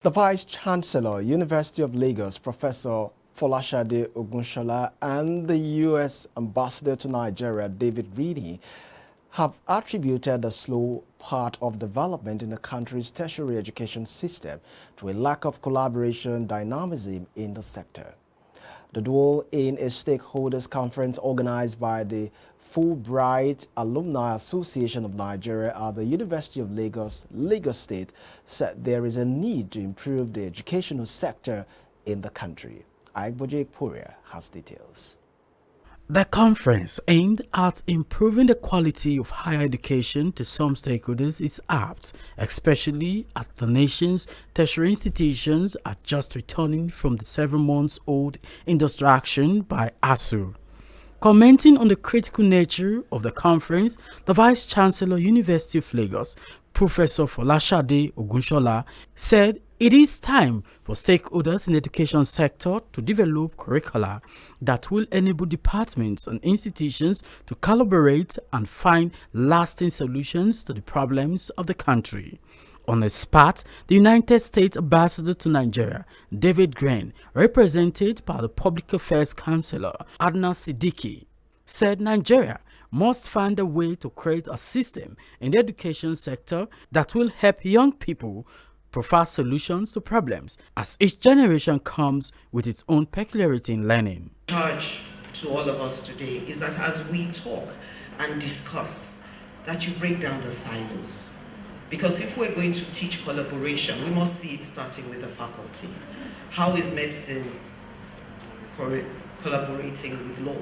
The Vice-Chancellor, University of Lagos, Professor Folashade Ogunshola, and the U.S. Ambassador to Nigeria, David Reedy, have attributed the slow part of development in the country's tertiary education system to a lack of collaboration dynamism in the sector. The duo, in a stakeholders conference organized by the Fulbright Alumni Association of Nigeria at the University of Lagos, Lagos State, said there is a need to improve the educational sector in the country. iBrandTV has details. The conference, aimed at improving the quality of higher education to some stakeholders, is apt, especially as the nation's tertiary institutions are just returning from the 7-month-old industrial action by ASUU. Commenting on the critical nature of the conference, the Vice-Chancellor, University of Lagos, Professor Folashade Ogunshola, said it is time for stakeholders in the education sector to develop curricula that will enable departments and institutions to collaborate and find lasting solutions to the problems of the country. On the spot, the United States Ambassador to Nigeria, David Reedy, represented by the Public Affairs Counselor, Adnan Siddiqui, said Nigeria must find a way to create a system in the education sector that will help young people provide solutions to problems as each generation comes with its own peculiarity in learning. Charge to all of us today is that as we talk and discuss, that you break down the silos. Because if we're going to teach collaboration, we must see it starting with the faculty. How is medicine collaborating with law?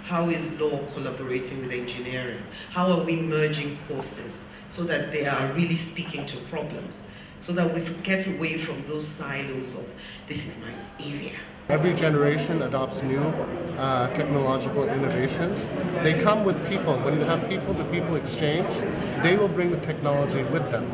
How is law collaborating with engineering? How are we merging courses so that they are really speaking to problems? So that we get away from those silos of, this is my area. Every generation adopts new technological innovations. They come with people. When you have people-to-people exchange, they will bring the technology with them.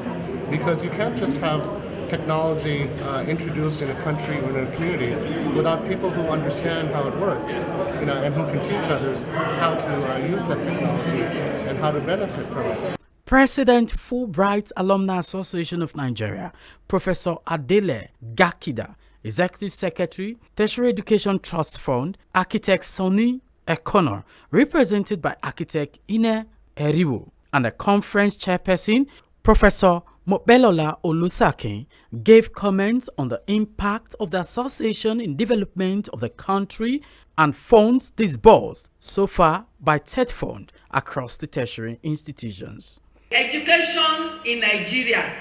Because you can't just have technology introduced in a country or in a community without people who understand how it works, and who can teach others how to use that technology and how to benefit from it. President Fulbright Alumni Association of Nigeria, Professor Adele Gakida, Executive Secretary, Tertiary Education Trust Fund, Architect Sonny Ekonor, represented by Architect Ine Eriwo, and the conference chairperson, Professor Mobelola Olusakin, gave comments on the impact of the association in development of the country and funds disbursed so far by TED Fund across the tertiary institutions. Education in Nigeria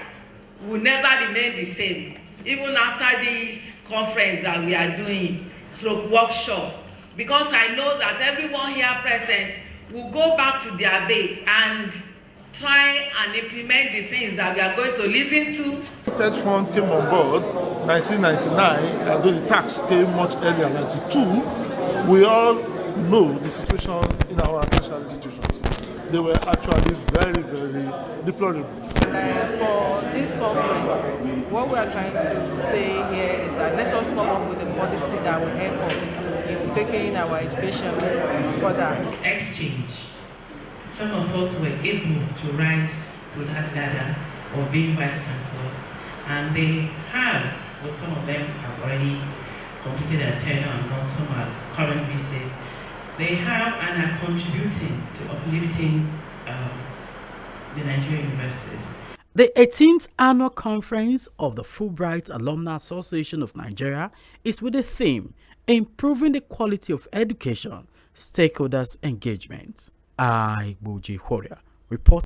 will never remain the same, even after this conference that we are doing, workshop, because I know that everyone here present will go back to their base and try and implement the things that we are going to listen to. TED Fund came on board 1999, although the tax came much earlier, 92. We all know the situation in our tertiary institutions. They were actually very, very deplorable. For this conference, what we are trying to say here is that let us come up with a policy that will help us in taking our education further. Exchange. Some of us were able to rise to that ladder of being vice chancellors, and they have, but some of them have already completed their tenure and gone, some are current VCs. They have and are contributing to uplifting the Nigerian universities. The 18th annual conference of the Fulbright Alumni Association of Nigeria is with the theme Improving the Quality of Education, Stakeholders Engagement. iBrandTV report.